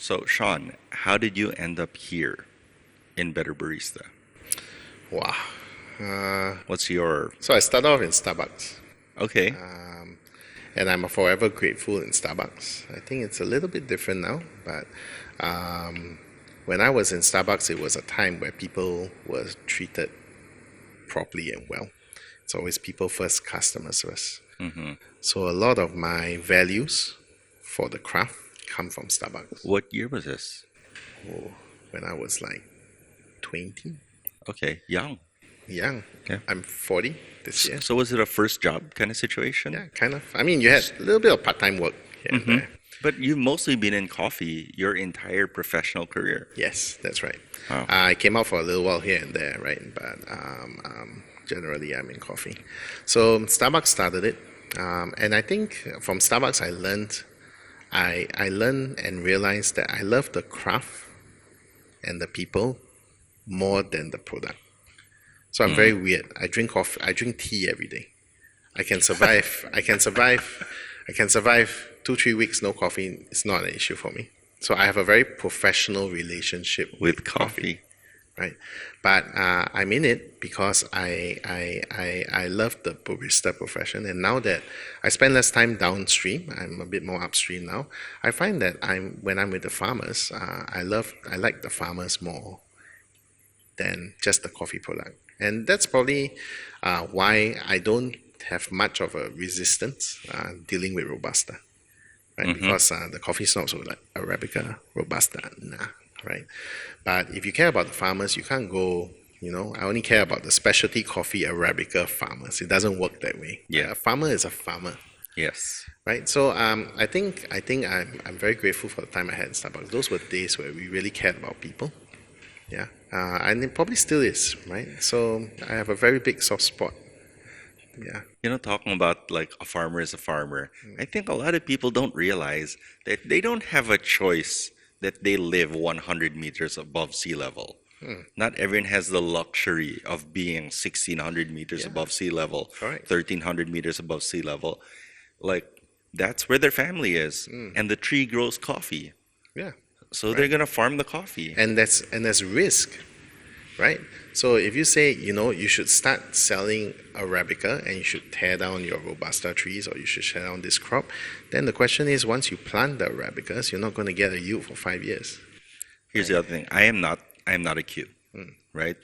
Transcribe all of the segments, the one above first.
So, Shaun, how did you end up here in Better Barista? Wow. Uh, What's your so I started off in Starbucks, okay? and I'm forever grateful in Starbucks. I think it's a little bit different now, but when I was in Starbucks, it was a time where people were treated properly and well. It's always people first, customers first. hmm So a lot of my values for the craft come from Starbucks. What year was this? Oh, when I was like 20, Okay, young. young. Yeah. I'm 40 this year. So was it a first job kind of situation? Yeah, kind of. I mean, you had a little bit of part-time work here and hmm there. But you've mostly been in coffee your entire professional career. Yes, that's right. Wow. I came out for a little while here and there, right? But generally, I'm in coffee. So Starbucks started it, and I think from Starbucks, I learned and realized that I love the craft and the people more than the product. So I'm very weird. I drink coffee. I drink tea every day. I can survive. I can survive. I can survive 2 3 weeks no coffee. It's not an issue for me. So I have a very professional relationship With with coffee, coffee. right? But I'm in it because I love the barista profession, and now that I spend less time downstream, I'm a bit more upstream now. I find that when I'm with the farmers, I like the farmers more than just the coffee product. And that's probably why I don't have much of a resistance dealing with Robusta, right? hmm Because the coffee snobs were like Arabica, Robusta, nah, right? But if you care about the farmers, you can't go, I only care about the specialty coffee Arabica farmers. It doesn't work that way. Right? Yeah. A farmer is a farmer, Yes. right? So I think I'm very grateful for the time I had in Starbucks. Those were days where we really cared about people. Yeah, and it probably still is, right? So I have a very big soft spot. Yeah, Talking about like a farmer is a farmer, I think a lot of people don't realize that they don't have a choice that they live 100 meters above sea level. Not everyone has the luxury of being 1600 meters yeah, above sea level, correct. 1300 meters above sea level. Like, that's where their family is. And the tree grows coffee. Yeah, So they're right. going to farm the coffee. And there's risk, right? So if you say, you should start selling Arabica and you should tear down your Robusta trees or you should tear down this crop, then the question is, once you plant the Arabicas, you're not going to get a yield for 5 years, Here's right? the other thing. I am not a Q, right?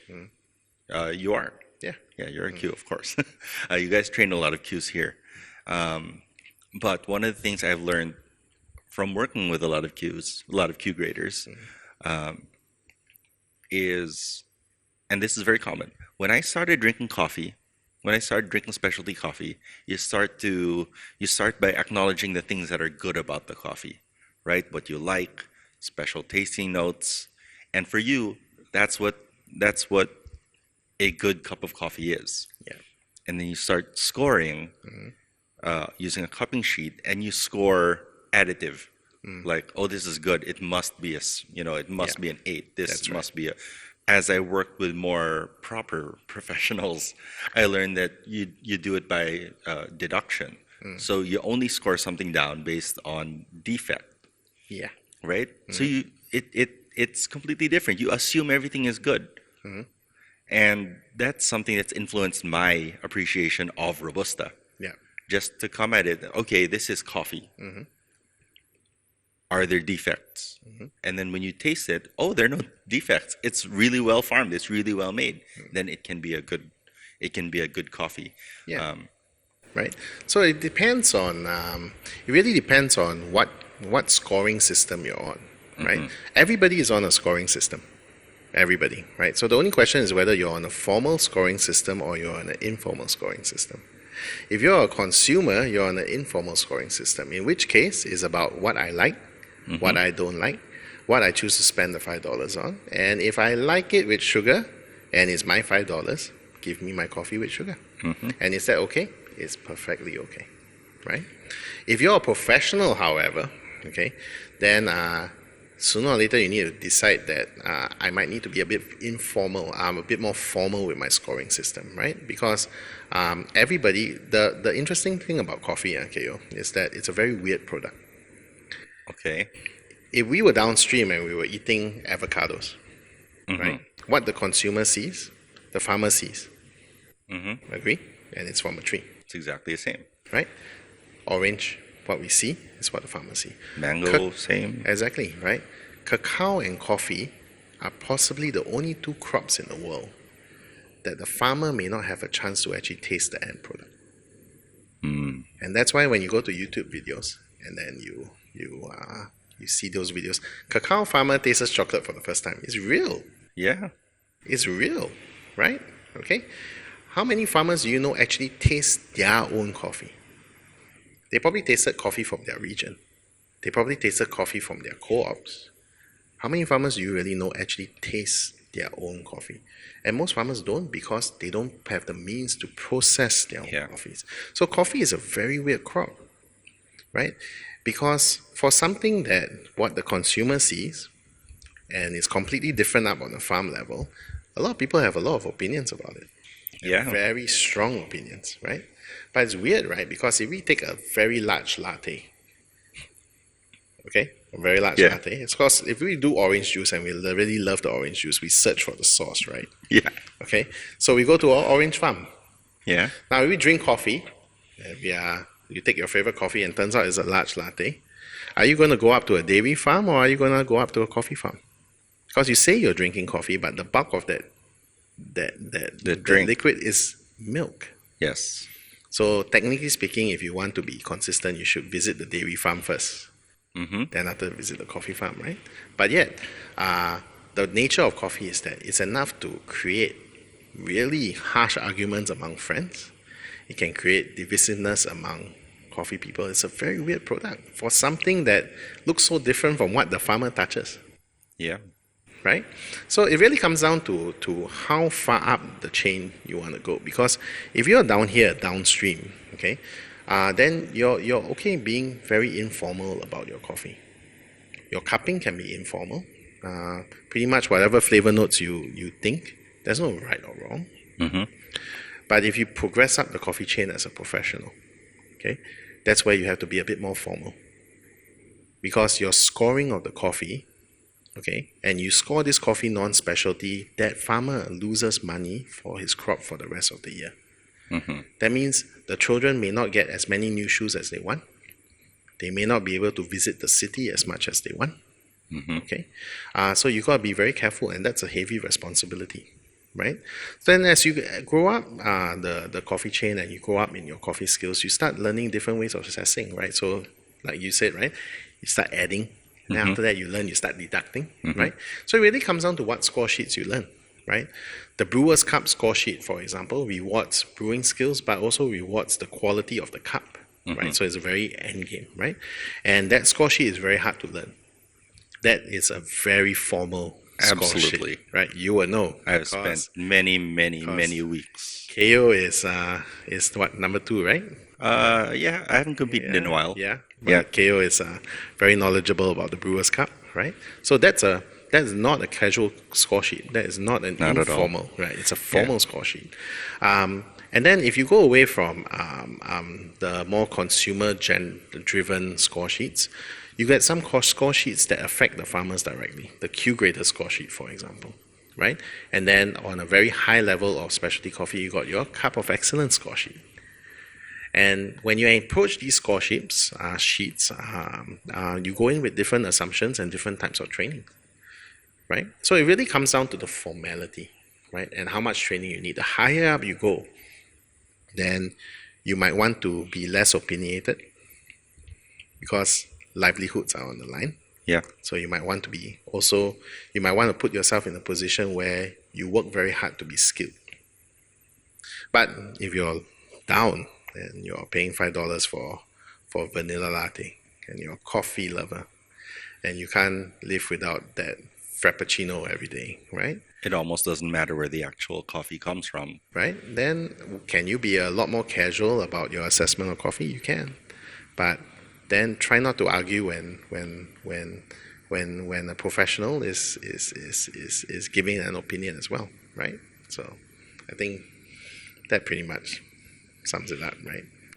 You are. Yeah, Yeah, you're a Q, of course. You guys train a lot of Qs here. But one of the things I've learned from working with a lot of Qs, a lot of Q graders, is, and this is very common, when I started drinking coffee, when I started drinking specialty coffee, you start by acknowledging the things that are good about the coffee, right? What you like, special tasting notes, and for you, that's what a good cup of coffee is. yeah, And then you start scoring using a cupping sheet, and you score additive. Like, oh, this is good. It must be it yeah. must be an 8. This That's right. must be a. As I worked with more proper professionals, I learned that you do it by deduction. So you only score something down based on defect, Yeah, right? So it's completely different. You assume everything is good. And that's something that's influenced my appreciation of Robusta. yeah, Just to come at it, okay, this is coffee. Are there defects? And then when you taste it, oh, there are no defects. It's really well farmed. It's really well made. Then it can be a good coffee. yeah. Um, Right. So it really depends on what scoring system you're on, right? Everybody is on a scoring system. Everybody, right? So the only question is whether you're on a formal scoring system or you're on an informal scoring system. If you're a consumer, you're on an informal scoring system, in which case it's about what I like, what I don't like, what I choose to spend the $5 on. And if I like it with sugar and it's my $5, give me my coffee with sugar. And is that okay? It's perfectly okay, right? If you're a professional, however, okay, then sooner or later you need to decide that I might need to be a bit informal. I'm a bit more formal with my scoring system, right? Because the interesting thing about coffee, KO, is that it's a very weird product. okay. if we were downstream and we were eating avocados, Mm-hmm. right? What the consumer sees, the farmer sees. Mm-hmm. Agree? And it's from a tree, It's exactly the same. right? Orange, what we see is what the farmer see. Mango, same. Exactly, right? Cacao and coffee are possibly the only two crops in the world that the farmer may not have a chance to actually taste the end product. Mm. And that's why when you go to YouTube videos and then you see those videos, cacao farmer tastes chocolate for the first time. It's real. Yeah. It's real, right? Okay. How many farmers do you know actually taste their own coffee? They probably tasted coffee from their region. They probably tasted coffee from their co-ops. How many farmers do you really know actually taste their own coffee? And most farmers don't because they don't have the means to process their own Yeah. coffees. So coffee is a very weird crop, right? Because for something that what the consumer sees and is completely different up on the farm level, a lot of people have a lot of opinions about it. Yeah. Very strong opinions, right? But it's weird, right? Because if we take a very large latte, okay, a very large Yeah. latte, it's because if we do orange juice and we really love the orange juice, we search for the sauce, right? Yeah. Okay, so we go to our orange farm. Yeah. Now, if we drink coffee, you take your favorite coffee and turns out it's a large latte, are you going to go up to a dairy farm or are you going to go up to a coffee farm? Because you say you're drinking coffee, but the bulk of that drink. liquid is milk. Yes. So technically speaking, if you want to be consistent, you should visit the dairy farm first, Mm-hmm. then after visit the coffee farm, right? But yet, the nature of coffee is that it's enough to create really harsh arguments among friends. It can create divisiveness among coffee people. It's a very weird product for something that looks so different from what the farmer touches, Yeah. right? So it really comes down to how far up the chain you want to go. Because if you're down here, downstream, okay, then you're okay being very informal about your coffee. Your cupping can be informal. Pretty much whatever flavor notes you think, there's no right or wrong. Mm-hmm. But if you progress up the coffee chain as a professional, okay, that's where you have to be a bit more formal. Because your scoring of the coffee, okay, and you score this coffee non-specialty, that farmer loses money for his crop for the rest of the year. Mm-hmm. That means the children may not get as many new shoes as they want. They may not be able to visit the city as much as they want. Mm-hmm. Okay, so you gotta be very careful, and that's a heavy responsibility, right? Then as you grow up the coffee chain and you grow up in your coffee skills, you start learning different ways of assessing, right? So like you said, right, you start adding, and after that you learn, you start deducting, right? So it really comes down to what score sheets you learn, right? The Brewers Cup score sheet, for example, rewards brewing skills, but also rewards the quality of the cup, right? So it's a very end game, right? And that score sheet is very hard to learn. That is a very formal score Absolutely. sheet, right? You will know. I've because spent many weeks. KO is what, number 2, right? Yeah, I haven't competed in a while. Yeah, Yeah. but KO is very knowledgeable about the Brewers Cup, right? So that is not a casual score sheet. That is not an Not at all. informal, right? It's a formal score sheet. And then if you go away from the more consumer-driven score sheets, you get some score sheets that affect the farmers directly. The Q-graded score sheet, for example, right? And then on a very high level of specialty coffee, you got your Cup of Excellence score sheet. And when you approach these score sheets, you go in with different assumptions and different types of training, right? So it really comes down to the formality, right? And how much training you need. The higher up you go, then you might want to be less opinionated because livelihoods are on the line. Yeah. So you might want to put yourself in a position where you work very hard to be skilled. But if you're down and you're paying $5 for vanilla latte and you're a coffee lover and you can't live without that frappuccino every day, right? It almost doesn't matter where the actual coffee comes from. Right? Then can you be a lot more casual about your assessment of coffee? You can. But then try not to argue when a professional is giving an opinion as well, right? So I think that pretty much sums it up, right?